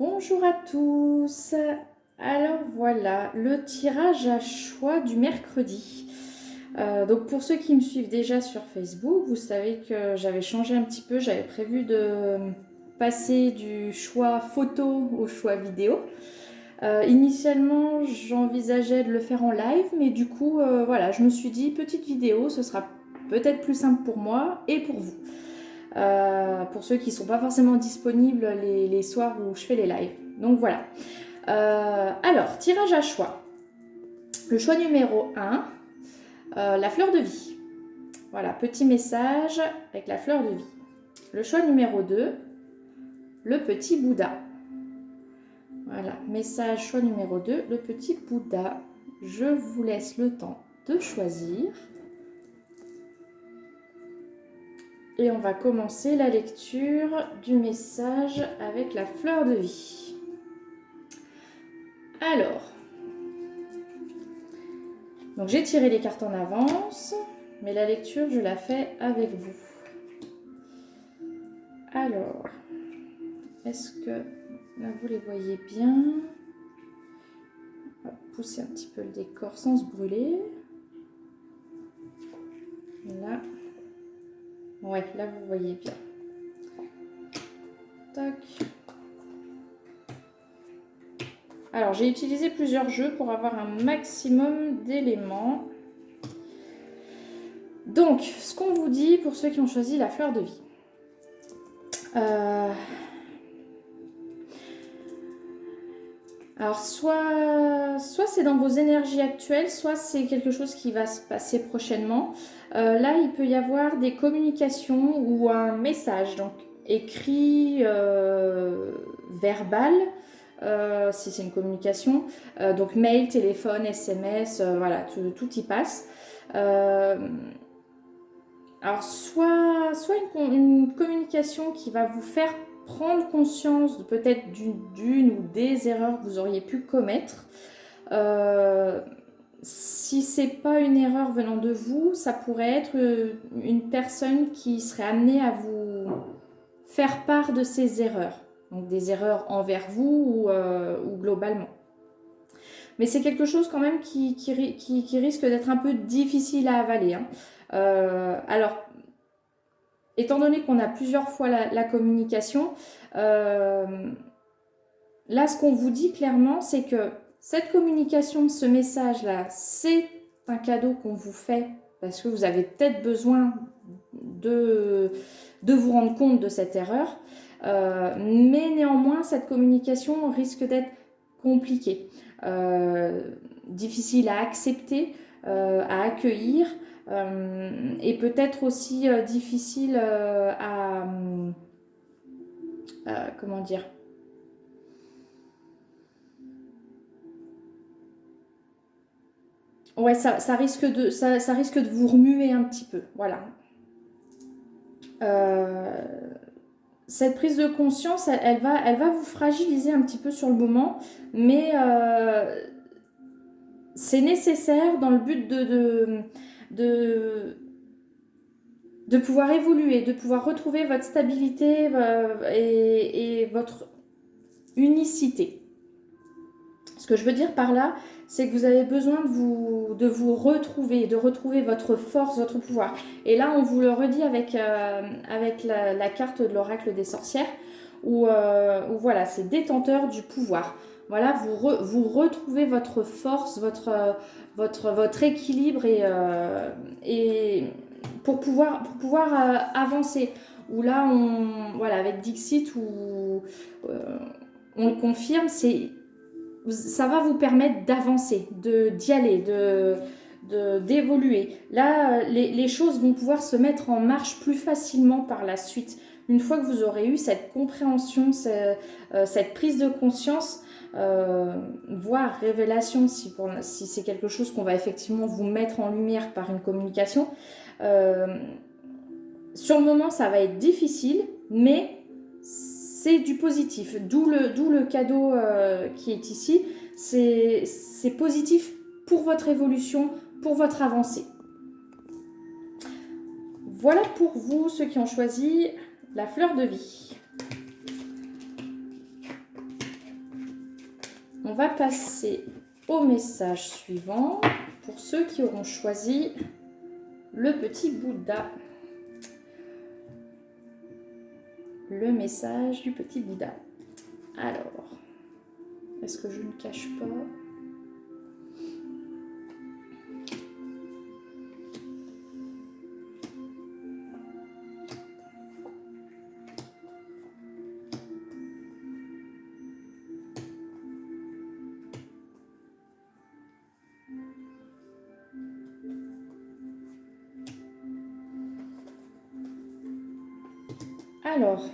Bonjour à tous. Alors voilà, le tirage à choix du mercredi. Donc pour ceux qui me suivent déjà sur Facebook, vous savez que j'avais changé un petit peu. J'avais prévu de passer du choix photo au choix vidéo. Initialement, j'envisageais de le faire en live, mais du coup, voilà, je me suis dit, petite vidéo, ce sera peut-être plus simple pour moi et pour vous. Pour ceux qui ne sont pas forcément disponibles les soirs où je fais les lives. Donc voilà. Alors, tirage à choix. Le choix numéro 1, la fleur de vie. Voilà, petit message avec la fleur de vie. Le choix numéro 2, le petit Bouddha. Voilà, message choix numéro 2, le petit Bouddha. Je vous laisse le temps de choisir. Et on va commencer la lecture du message avec la fleur de vie. Alors, donc j'ai tiré les cartes en avance, mais la lecture, je la fais avec vous. Alors, est-ce que là vous les voyez bien? On va pousser un petit peu le décor sans se brûler. Là. Ouais, là vous voyez bien. Tac. Alors, j'ai utilisé plusieurs jeux pour avoir un maximum d'éléments. Donc, ce qu'on vous dit pour ceux qui ont choisi la fleur de vie. Alors, soit c'est dans vos énergies actuelles, soit c'est quelque chose qui va se passer prochainement. Là, il peut y avoir des communications ou un message, donc écrit, verbal, si c'est une communication. Donc, mail, téléphone, SMS, voilà, tout y passe. Alors, soit une communication qui va vous faire prendre conscience peut-être d'une ou des erreurs que vous auriez pu commettre. Si c'est pas une erreur venant de vous, ça pourrait être une personne qui serait amenée à vous faire part de ses erreurs. Donc des erreurs envers vous ou globalement. Mais c'est quelque chose quand même qui risque d'être un peu difficile à avaler. Hein. Alors, étant donné qu'on a plusieurs fois la communication, là, ce qu'on vous dit clairement, c'est que cette communication, ce message-là, c'est un cadeau qu'on vous fait parce que vous avez peut-être besoin de vous rendre compte de cette erreur. Mais néanmoins, cette communication risque d'être compliquée, difficile à accepter, à accueillir. Et peut-être aussi difficile comment dire, ouais, ça risque de vous remuer un petit peu, voilà. Cette prise de conscience, elle va vous fragiliser un petit peu sur le moment, mais c'est nécessaire dans le but de pouvoir évoluer, de pouvoir retrouver votre stabilité et votre unicité. Ce que je veux dire par là, c'est que vous avez besoin de vous retrouver, de retrouver votre force, votre pouvoir. Et là, on vous le redit avec la carte de l'oracle des sorcières, où voilà, c'est détenteur du pouvoir. Voilà, vous retrouvez votre force, votre équilibre et pour pouvoir avancer. Où là, voilà, avec Dixit, on le confirme, ça va vous permettre d'avancer, d'y aller, d'évoluer. Là, les choses vont pouvoir se mettre en marche plus facilement par la suite. Une fois que vous aurez eu cette compréhension, cette prise de conscience, voire révélation, si c'est quelque chose qu'on va effectivement vous mettre en lumière par une communication, sur le moment, ça va être difficile, mais c'est du positif. D'où le cadeau qui est ici. C'est positif pour votre évolution, pour votre avancée. Voilà pour vous, ceux qui ont choisi la fleur de vie. On va passer au message suivant pour ceux qui auront choisi le petit Bouddha. Le message du petit Bouddha. Alors, est-ce que je ne cache pas? Alors,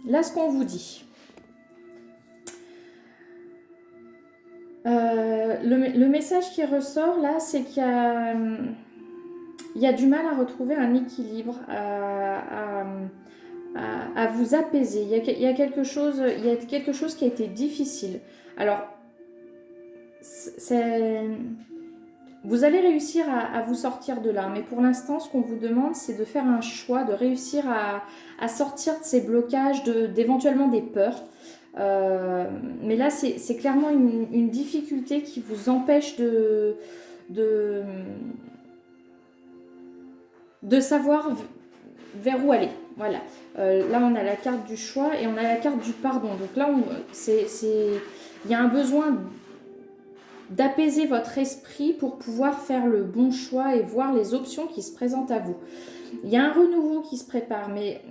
là, ce qu'on vous dit. Le message qui ressort, là, c'est qu'il y a du mal à retrouver un équilibre, à vous apaiser. Il y a quelque chose qui a été difficile. Alors, vous allez réussir à vous sortir de là, mais pour l'instant, ce qu'on vous demande, c'est de faire un choix, de réussir à sortir de ces blocages, d'éventuellement des peurs. Mais là, c'est clairement une difficulté qui vous empêche de savoir vers où aller. Voilà. Là, on a la carte du choix et on a la carte du pardon. Donc là, il y a un besoin d'apaiser votre esprit pour pouvoir faire le bon choix et voir les options qui se présentent à vous. Il y a un renouveau qui se prépare, mais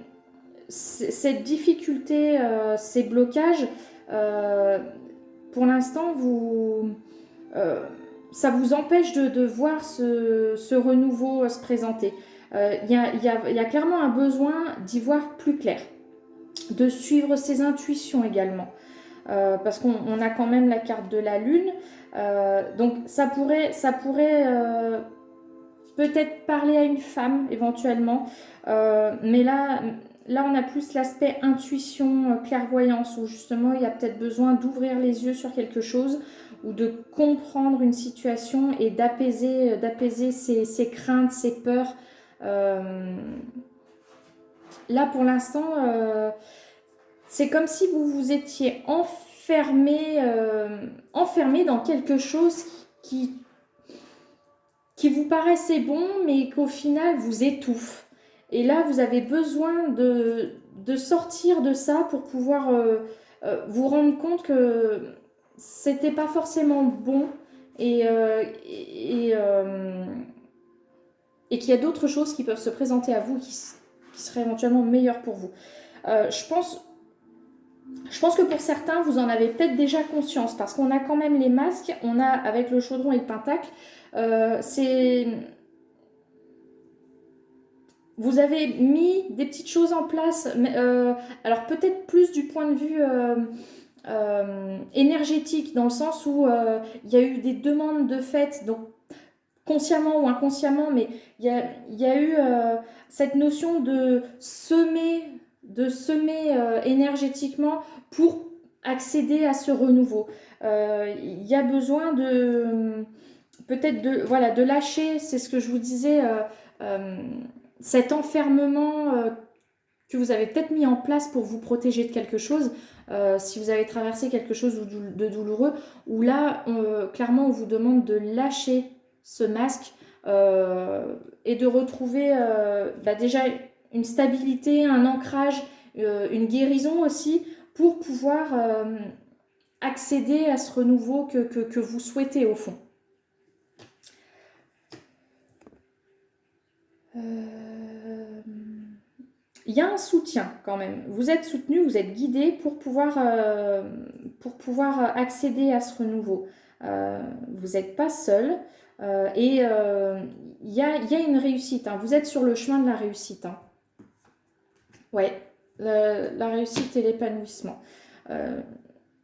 cette difficulté, ces blocages, pour l'instant, ça vous empêche de voir ce renouveau se présenter. Il y a clairement un besoin d'y voir plus clair, de suivre ses intuitions également, parce qu'on a quand même la carte de la lune, donc ça pourrait peut-être parler à une femme éventuellement, mais là on a plus l'aspect intuition, clairvoyance, où justement il y a peut-être besoin d'ouvrir les yeux sur quelque chose ou de comprendre une situation et d'apaiser ses craintes, ses peurs. Là pour l'instant, c'est comme si vous vous étiez enfermé dans quelque chose qui vous paraissait bon, mais qu'au final vous étouffe. Et là, vous avez besoin de sortir de ça pour pouvoir vous rendre compte que c'était pas forcément bon et qu'il y a d'autres choses qui peuvent se présenter à vous qui seraient éventuellement meilleures pour vous. Je pense que pour certains, vous en avez peut-être déjà conscience, parce qu'on a quand même les masques, on a avec le chaudron et le pentacle, vous avez mis des petites choses en place, alors peut-être plus du point de vue énergétique, dans le sens où il y a eu des demandes de fait, donc consciemment ou inconsciemment, mais il y a eu cette notion de semer énergétiquement pour accéder à ce renouveau. Il y a besoin peut-être de lâcher, c'est ce que je vous disais, cet enfermement que vous avez peut-être mis en place pour vous protéger de quelque chose, si vous avez traversé quelque chose de douloureux, où là, clairement, on vous demande de lâcher ce masque et de retrouver déjà une stabilité, un ancrage, une guérison aussi, pour pouvoir accéder à ce renouveau que vous souhaitez au fond. Il y a un soutien quand même. Vous êtes soutenu, vous êtes guidé pour pouvoir accéder à ce renouveau. Vous n'êtes pas seul et il y a une réussite. Hein. Vous êtes sur le chemin de la réussite. Hein. Ouais, la réussite et l'épanouissement.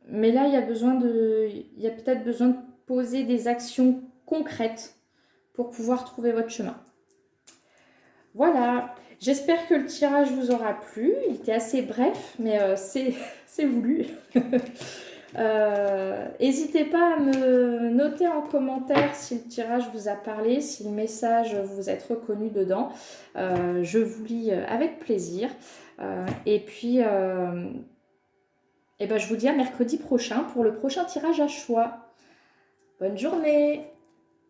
Mais là, il y a peut-être besoin de poser des actions concrètes pour pouvoir trouver votre chemin. Voilà, j'espère que le tirage vous aura plu. Il était assez bref, mais c'est voulu. N'hésitez pas à me noter en commentaire si le tirage vous a parlé, si le message vous êtes reconnu dedans. Je vous lis avec plaisir. Et puis, Et ben, je vous dis à mercredi prochain pour le prochain tirage à choix. Bonne journée!